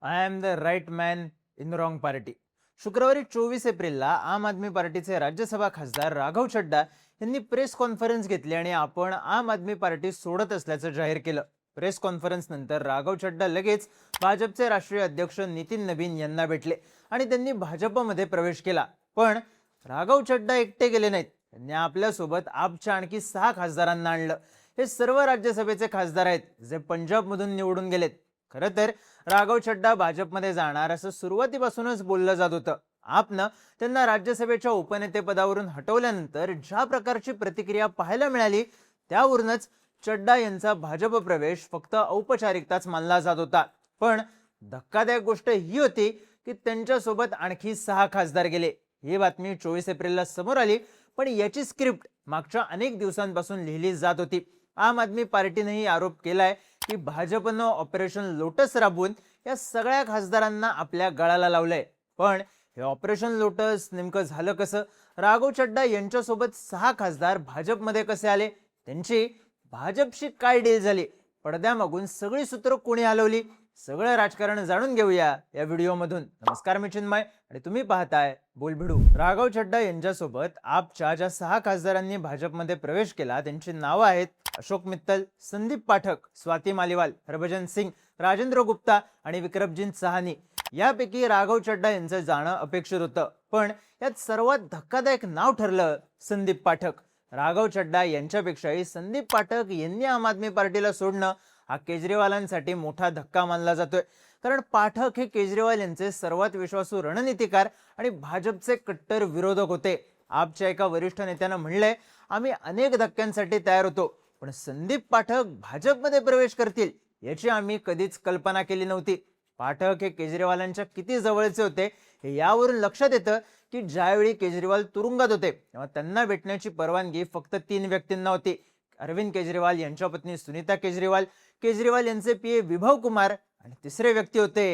I am the right man in the wrong party. शुक्रवारी 24 एप्रिलला आम आदमी पार्टीचे राज्यसभा खासदार राघव चड्डा यांनी प्रेस कॉन्फरन्स घेतली आणि आपण आम आदमी पार्टी सोडत असल्याचं जाहीर केलं. प्रेस कॉन्फरन्स नंतर राघव चड्डा लगेच भाजपचे राष्ट्रीय अध्यक्ष नितीन नबीन यांना भेटले आणि त्यांनी भाजपमध्ये प्रवेश केला. पण राघव चड्डा एकटे गेले नाहीत. त्यांनी आपल्यासोबत आपच्या आणखी 6 खासदारांना आणलं. हे सर्व राज्यसभेचे खासदार आहेत जे पंजाबमधून निवडून गेलेत. खरं तर राघव चड्डा भाजपमध्ये जाणार असं सुरुवातीपासूनच बोललं जात होतं. आपनं त्यांना राज्यसभेच्या उपनेतेपदावरून हटवल्यानंतर ज्या प्रकारची प्रतिक्रिया पाहायला मिळाली त्यावरूनच चड्डा यांचा भाजप प्रवेश फक्त औपचारिकताच मानला जात होता. पण धक्कादायक गोष्ट ही होती की त्यांच्यासोबत आणखी 6 खासदार गेले. ही बातमी 24 एप्रिलला समोर आली, पण याची स्क्रिप्ट मागच्या अनेक दिवसांपासून लिहिली जात होती. आम आदमी पार्टीनेही आरोप केलाय की भाजपनं ऑपरेशन लोटस राबवून या सगळ्या खासदारांना आपल्या गळाला लावलंय. पण हे ऑपरेशन लोटस नेमकं झालं कसं? राघव चड्डा यांच्यासोबत 6 खासदार भाजपमध्ये कसे आले? त्यांची भाजपशी काय डील झाली? पडद्यामागून सगळी सूत्र कोणी हलवली? सगळं राजकारण जाणून घेऊया या व्हिडिओमधून. नमस्कार, मी चिन्मय आणि तुम्ही पाहताय बोलभिडू. राघव चड्डा यांच्यासोबत आपच्या ज्या 6 खासदारांनी भाजपमध्ये प्रवेश केला त्यांची नावं आहेत अशोक मित्तल, संदीप पाठक, स्वाती मालिवाल, हरभजन सिंग, राजेंद्र गुप्ता आणि विक्रमजीत साहनी. यापैकी राघव चड्डा यांचं जाणं अपेक्षित होतं, पण यात सर्वात धक्कादायक नाव ठरलं संदीप पाठक. राघव चड्डा यांच्यापेक्षाही संदीप पाठक यांनी आम आदमी पार्टीला सोडणं हा केजरीवालांसाठी मोठा धक्का मानला जातोय. कारण पाठक हे केजरीवाल यांचे सर्वात विश्वासू रणनीतिकार आणि भाजपचे कट्टर विरोधक होते. आपच्या एका वरिष्ठ नेत्यानं म्हणलंय, आम्ही अनेक धक्क्यांसाठी तयार होतो, पण संदीप पाठक भाजपमध्ये प्रवेश करतील याची आम्ही कधीच कल्पना केली नव्हती. पाठक हे केजरीवालांच्या किती जवळचे होते हे यावरून लक्षात येतं की ज्यावेळी केजरीवाल तुरुंगात होते तेव्हा त्यांना भेटण्याची परवानगी फक्त 3 व्यक्तींना होती. अरविंद केजरीवाल यांच्या पत्नी सुनीता केजरीवाल, केजरीवाल यांचे पीए विभव कुमार आणि तिसरे व्यक्ती होते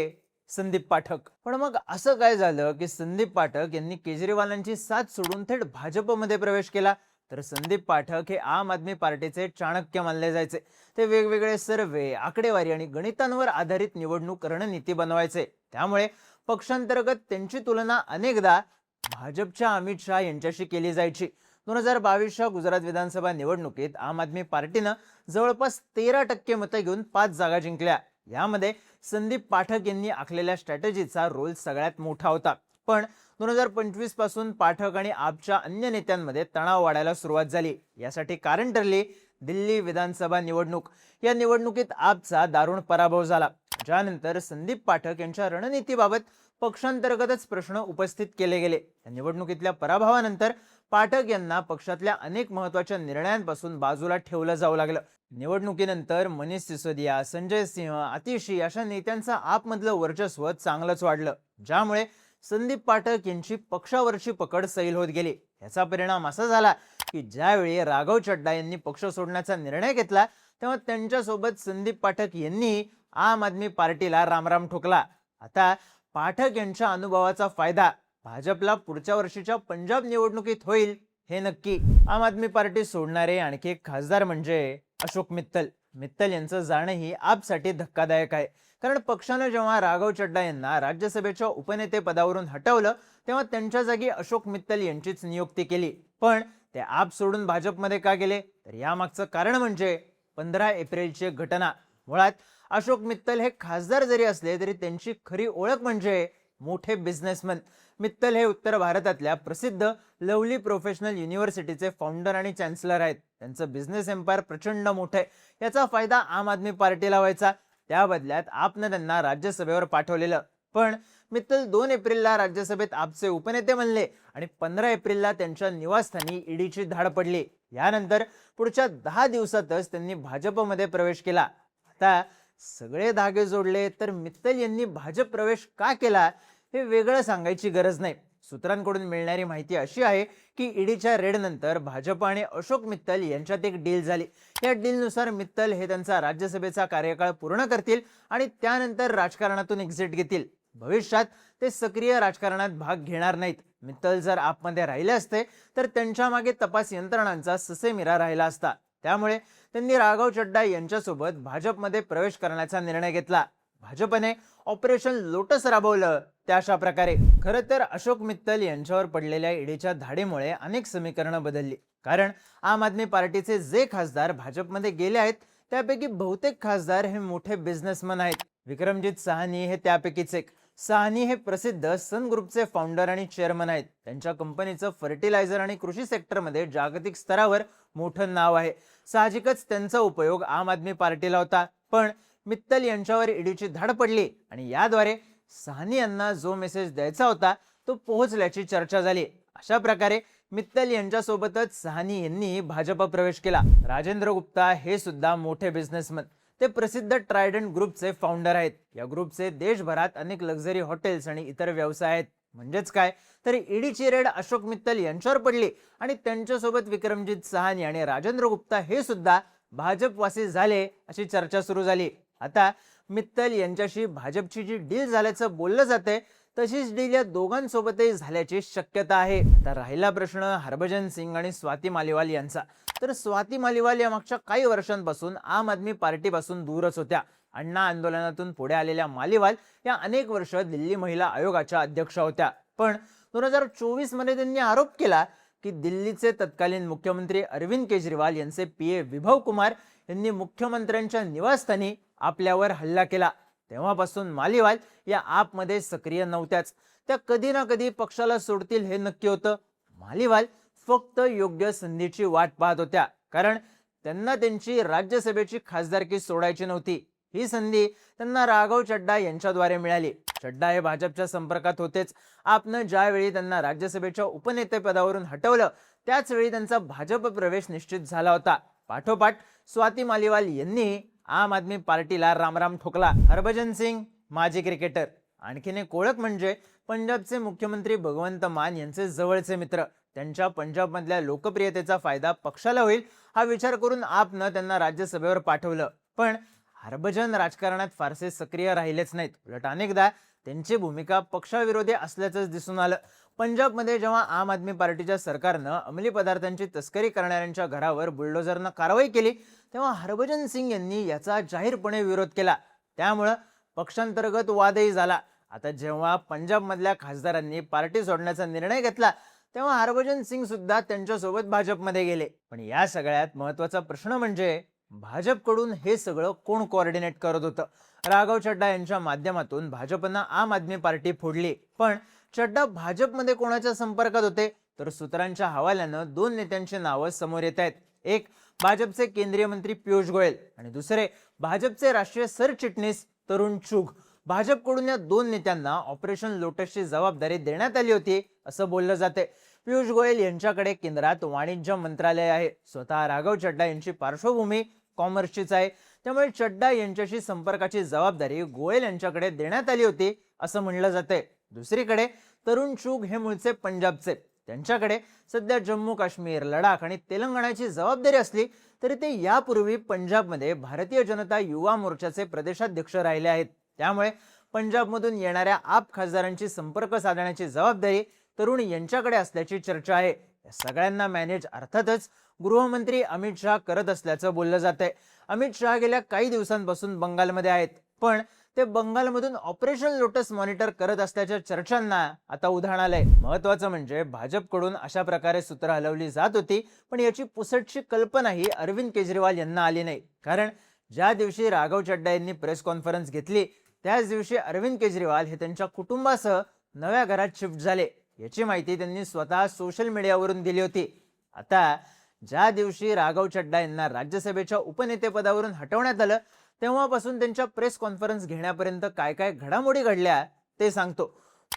संदीप पाठक. पण मग असं काय झालं की संदीप पाठक यांनी केजरीवालांची साथ सोडून थेट भाजपमध्ये प्रवेश केला? तर संदीप पाठक हे आम आदमी पार्टीचे चाणक्य मानले जायचे. ते वेगवेगळे सर्वे, आकडेवारी आणि गणितांवर आधारित निवडणूक रणनीती बनवायचे. त्यामुळे पक्षांतर्गत त्यांची तुलना अनेकदा भाजपच्या अमित शहा यांच्याशी केली जायची. 2022च्या गुजरात विधानसभा निवडणुकीत आम आदमी पार्टीनं जवळपास 13% मतं घेऊन 5 जागा जिंकल्या. यामध्ये संदीप पाठक यांनी आखलेल्या स्ट्रॅटेजीचा रोल सगळ्यात मोठा होता. पण 2025 पासून पाठक आणि आपच्या अन्य नेत्यांमध्ये तणाव वाढायला सुरुवात झाली. यासाठी कारण ठरली दिल्ली विधानसभा निवडणूक. या निवडणुकीत आपचा दारुण पराभव झाला, ज्यानंतर संदीप पाठक यांच्या रणनीतीबाबत पक्षांतर्गतच प्रश्न उपस्थित केले गेले. या निवडणुकीतल्या पराभवानंतर पाठक यांना पक्षातल्या अनेक महत्त्वाच्या निर्णयांपासून बाजूला ठेवलं जाऊ लागलं. निवडणुकीनंतर मनीष सिसोदिया, संजय सिंह, आतिशी अशा नेत्यांचं आपमधलं वर्चस्व चांगलंच वाढलं, ज्यामुळे संदीप पाठक यांची पक्षावरची पकड सैल होत गेली. याचा परिणाम असा झाला की ज्यावेळी राघव चड्डा यांनी पक्ष सोडण्याचा निर्णय घेतला तेव्हा त्यांच्यासोबत संदीप पाठक यांनी आम आदमी पार्टीला रामराम ठोकला. आता पाठक यांच्या अनुभवाचा फायदा भाजपला पुढच्या वर्षीच्या पंजाब निवडणुकीत होईल हे नक्की. आम आदमी पार्टी सोडणारे आणखी एक खासदार म्हणजे अशोक मित्तल. मित्तल यांचं जाणंही आपसाठी धक्कादायक आहे. कारण पक्षानं जेव्हा राघव चड्डा यांना राज्यसभेच्या उपनेते पदावरून हटवलं तेव्हा त्यांच्या जागी अशोक मित्तल यांचीच नियुक्ती केली. पण ते आप सोडून भाजपमध्ये का गेले? तर यामागचं कारण म्हणजे 15 एप्रिलची घटना. मुळात अशोक मित्तल हे खासदार जरी असले तरी त्यांची खरी ओळख म्हणजे मोठे बिझनेसमन. मित्तल हे उत्तर भारतातल्या प्रसिद्ध लवली प्रोफेशनल युनिव्हर्सिटीचे फाउंडर आणि चॅन्सलर आहेत. त्यांचं बिझनेस एम्पायर प्रचंड मोठं आहे. याचा फायदा आम आदमी पार्टीला व्हायचा. त्या बदल्यात आपनं त्यांना राज्यसभेवर पाठवलेलं. पण मित्तल 2 एप्रिलला राज्यसभेत आपचे उपनेते बनले आणि 15 एप्रिलला त्यांच्या निवासस्थानी ईडीची धाड पडली. यानंतर पुढच्या 10 दिवसातच त्यांनी भाजपमध्ये प्रवेश केला. आता सगळे धागे जोडले तर मित्तल यांनी भाजप प्रवेश का केला हे वेगळं सांगायची गरज नाही. सूत्रांकडून मिळणारी माहिती अशी आहे की ईडीच्या रेड नंतर भाजप आणि अशोक मित्तल यांच्यात एक डील झाली. या डीलनुसार मित्तल हे त्यांचा राज्यसभेचा कार्यकाळ पूर्ण करतील आणि त्यानंतर राजकारणातून एक्झिट घेतील. भविष्यात ते सक्रिय राजकारणात भाग घेणार नाहीत. मित्तल जर आपमध्ये राहिले असते तर त्यांच्या मागे तपास यंत्रणांचा ससेमिरा राहिला असता. त्यामुळे त्यांनी राघव चड्डा यांच्यासोबत भाजपमध्ये प्रवेश करण्याचा निर्णय घेतला. भाजपने ऑपरेशन लोटस राबवलं त्या अशा प्रकारे. खरं तर अशोक मित्तल यांच्यावर पडलेल्या ईडीच्या धाडीमुळे अनेक समीकरणं बदलली. कारण आम आदमी पार्टीचे जे खासदार भाजपमध्ये गेले आहेत त्यापैकी बहुतेक खासदार हे मोठे बिझनेसमन आहेत. विक्रमजीत साहनी हे त्यापैकीच एक. साहनी हे प्रसिद्ध सन ग्रुपचे फाउंडर आणि चेअरमन आहेत. त्यांच्या कंपनीचं फर्टिलायझर आणि कृषी सेक्टरमध्ये जागतिक स्तरावर मोठं नाव आहे. साहजिकच त्यांचा उपयोग आम आदमी पार्टीला होता. पण मित्तल यांच्यावर ईडीची धाड पडली आणि याद्वारे साहनी यांना जो मेसेज द्यायचा होता तो पोहोचल्याची चर्चा झाली. अशा प्रकारे मित्तल यांच्यासोबतच साहनी यांनी भाजप प्रवेश केला. राजेंद्र गुप्ता हे सुद्धा मोठे बिझनेसमन. ते प्रसिद्ध ट्रायडंट ग्रुपचे फाउंडर आहेत. या ग्रुपचे देशभरात अनेक लक्झरी हॉटेल्स आणि इतर व्यवसाय आहेत. म्हणजेच काय तर ईडीची रेड अशोक मित्तल यांच्यावर पडली आणि त्यांच्यासोबत विक्रमजीत साहनी आणि राजेंद्र गुप्ता हे सुद्धा भाजपवासी झाले अशी चर्चा सुरू झाली. आता मित्तल यांच्याशी भाजपची जी डील झाल्याचं बोललं जाते तशीच डील या दोघांसोबतही झाल्याची शक्यता आहे. तर राहिला प्रश्न हरभजन सिंग आणि स्वाती मालीवाल यांचा. तर स्वाती मालीवाल या मागच्या काही वर्षांपासून आम आदमी पार्टीपासून दूरच होत्या. अण्णा आंदोलनातून पुढे आलेल्या मालीवाल या अनेक वर्ष दिल्ली महिला आयोगाच्या अध्यक्षा होत्या. पण 2024 मध्ये त्यांनी आरोप केला की दिल्लीचे तत्कालीन मुख्यमंत्री अरविंद केजरीवाल यांचे पीए विभव कुमार यांनी मुख्यमंत्र्यांच्या निवासस्थानी आपल्यावर हल्ला केला. तेव्हापासून मालीवाल या आपमध्ये सक्रिय नव्हत्याच. त्या कधी ना कधी पक्षाला सोडतील हे नक्की होतं. मालीवाल फक्त योग्य संधीची वाट पाहत होत्या. कारण त्यांना त्यांची राज्यसभेची खासदारकी सोडायची नव्हती. ही संधी त्यांना राघव चड्डा यांच्याद्वारे मिळाली. चड्डा हे भाजपच्या संपर्कात होतेच. आपनं ज्यावेळी त्यांना राज्यसभेच्या उपनेतेपदावरून हटवलं त्याच वेळी त्यांचा भाजप प्रवेश निश्चित झाला होता. पाठोपाठ स्वाती मालीवाल यांनी आम आदमी पार्टीला रामराम ठोकला. हरभजन सिंग माजी क्रिकेटर. आणखीन एक ओळख म्हणजे पंजाबचे मुख्यमंत्री भगवंत मान यांचे जवळचे मित्र. त्यांच्या पंजाबमधल्या लोकप्रियतेचा फायदा पक्षाला होईल हा विचार करून आपनं त्यांना राज्यसभेवर पाठवलं. पण हरभजन राजकारणात फारसे सक्रिय राहिलेच नाहीत. उलट अनेकदा त्यांची भूमिका पक्षाविरोधी असल्याचंच दिसून आलं. पंजाबमध्ये जेव्हा आम आदमी पार्टीच्या सरकारनं अंमली पदार्थांची तस्करी करणाऱ्यांच्या घरावर बुलडोझरनं कारवाई केली तेव्हा हरभजन सिंग यांनी याचा जाहीरपणे विरोध केला. त्यामुळं पक्षांतर्गत वादही झाला. आता जेव्हा पंजाबमधल्या खासदारांनी पार्टी सोडण्याचा निर्णय घेतला तेव्हा हरभजन सिंग सुद्धा त्यांच्यासोबत भाजपमध्ये गेले. पण या सगळ्यात महत्वाचा प्रश्न म्हणजे भाजपकडून हे सगळं कोण कोऑर्डिनेट करत होतं. राघव चड्डा यांच्या माध्यमातून भाजपनं आम आदमी पार्टी फोडली. पण चड्डा भाजपमध्ये कोणाच्या संपर्कात होते तर सूत्रांच्या हवाल्यानं दोन नेत्यांची नावं समोर येत आहेत. एक भाजपचे केंद्रीय मंत्री पियुष गोयल आणि दुसरे भाजपचे राष्ट्रीय सरचिटणीस तरुण चुग. भाजपकडून या दोन नेत्यांना ऑपरेशन लोटसची जबाबदारी देण्यात आली होती असं बोललं जाते. पियुष गोयल यांच्याकडे केंद्रात वाणिज्य मंत्रालय आहे. स्वतः राघव चड्डा यांची पार्श्वभूमी कॉमर्सचीच आहे. त्यामुळे चड्डा यांच्याशी संपर्काची जबाबदारी गोयल यांच्याकडे देण्यात आली होती असं म्हणलं जाते. दुसरीकडे तरुण चुग हे मूळचे पंजाबचे. त्यांच्याकडे सध्या जम्मू काश्मीर, लडाख आणि तेलंगणाची जबाबदारी असली तरी ते यापूर्वी पंजाबमध्ये भारतीय जनता युवा मोर्चाचे प्रदेशाध्यक्ष राहिले आहेत. त्यामुळे पंजाबमधून येणाऱ्या आप खासदारांची संपर्क साधण्याची जबाबदारी तरुण यांच्याकडे असल्याची चर्चा आहे. या सगळ्यांना मॅनेज अर्थातच गृहमंत्री अमित शहा करत असल्याचं बोललं जातंय. अमित शहा गेल्या काही दिवसांपासून बंगालमध्ये आहेत. पण ते बंगालमधून ऑपरेशन लोटस मॉनिटर करत असल्याच्या चर्चांना आता उधाण आलंय. महत्वाचं म्हणजे भाजपकडून अशा प्रकारे सूत्र हलवली जात होती पण याची पुसटची कल्पनाही अरविंद केजरीवाल यांना आली नाही. कारण ज्या दिवशी राघव चड्डा यांनी प्रेस कॉन्फरन्स घेतली त्याच दिवशी अरविंद केजरीवाल हे त्यांच्या कुटुंबासह नव्या घरात शिफ्ट झाले. याची माहिती त्यांनी स्वतः सोशल मीडियावरून दिली होती. आता ज्या दिवशी राघव चड्डा यांना राज्यसभेच्या उपनेतेपदावरून हटवण्यात आलं तेव्हापासून त्यांच्या प्रेस कॉन्फरन्स घेण्यापर्यंत काय काय घडामोडी घडल्या ते सांगतो.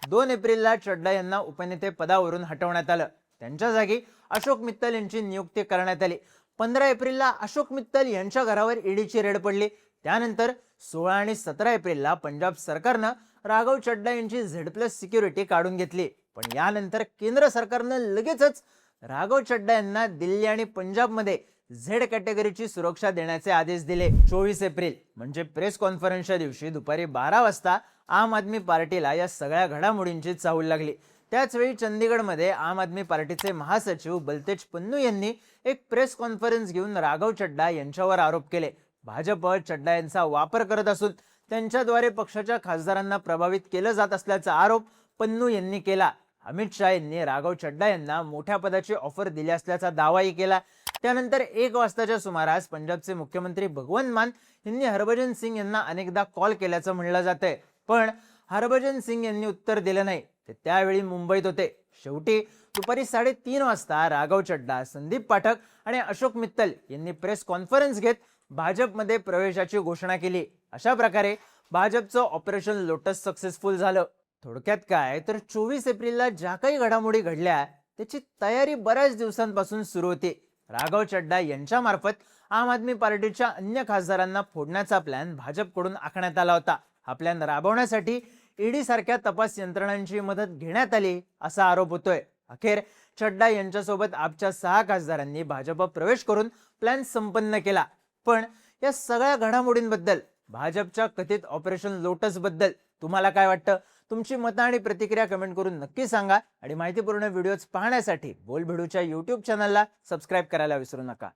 2 एप्रिलला चड्डा यांना उपनेते पदावरून हटवण्यात आलं. त्यांच्या जागी अशोक मित्तल यांची नियुक्ती करण्यात आली. 15 एप्रिलला अशोक मित्तल यांच्या घरावर ईडीची रेड पडली. त्यानंतर 16 आणि 17 एप्रिलला पंजाब सरकारनं राघव चड्डा यांची Z+ सिक्युरिटी काढून घेतली. पण यानंतर केंद्र सरकारनं लगेचच राघव चड्डा यांना दिल्ली आणि पंजाबमध्ये Z कॅटेगरीची सुरक्षा देण्याचे आदेश दिले. 24 एप्रिल म्हणजे प्रेस कॉन्फरन्सच्या दिवशी दुपारी 12 वाजता आम आदमी पार्टीला या सगळ्या घडामोडींची चाहूल लागली. त्याचवेळी चंदीगडमध्ये आम आदमी पार्टीचे महासचिव बलतेज पन्नू यांनी एक प्रेस कॉन्फरन्स घेऊन राघव चड्डा यांच्यावर आरोप केले. भाजप चड्डा यांचा वापर करत असून त्यांच्याद्वारे पक्षाच्या खासदारांना प्रभावित केलं जात असल्याचा आरोप पन्नू यांनी केला. अमित शाह यांनी राघव चड्डा यांना मोठ्या पदाची ऑफर दिली असल्याचा दावाही केला. त्यानंतर 1 वाजताच्या सुमारास पंजाबचे मुख्यमंत्री भगवंत मान यांनी हरभजन सिंग यांना अनेकदा कॉल केल्याचं म्हणलं जातंय, पण हरभजन सिंग यांनी उत्तर दिलं नाही. ते त्यावेळी मुंबईत होते. शेवटी दुपारी 3:30 वाजता राघव चड्डा, संदीप पाठक आणि अशोक मित्तल यांनी प्रेस कॉन्फरन्स घेत भाजपमध्ये प्रवेशाची घोषणा केली. अशा प्रकारे भाजपचं ऑपरेशन लोटस सक्सेसफुल झालं. थोडक्यात काय तर 24 एप्रिलला ज्या काही घडामोडी घडल्या त्याची तयारी बऱ्याच दिवसांपासून सुरू होती. राघव चड्डा यांच्या मार्फत आम आदमी पार्टीच्या अन्य खासदारांना फोडण्याचा प्लॅन भाजपकडून आखण्यात आला होता. हा प्लॅन राबवण्यासाठी ईडी सारख्या तपास यंत्रणांची मदत घेण्यात आली असा आरोप होतोय. अखेर चड्डा यांच्यासोबत आपच्या 6 खासदारांनी भाजप प्रवेश करून प्लॅन संपन्न केला. पण या सगळ्या घडामोडींबद्दल, भाजपच्या कथित ऑपरेशन लोटस बद्दल तुम्हाला काय वाटतं? तुमची मतं आणि प्रतिक्रिया कमेंट करून नक्की सांगा आणि माहितीपूर्ण व्हिडिओज पाहण्यासाठी बोलभिडूच्या YouTube चॅनलला सबस्क्राईब करायला विसरू नका.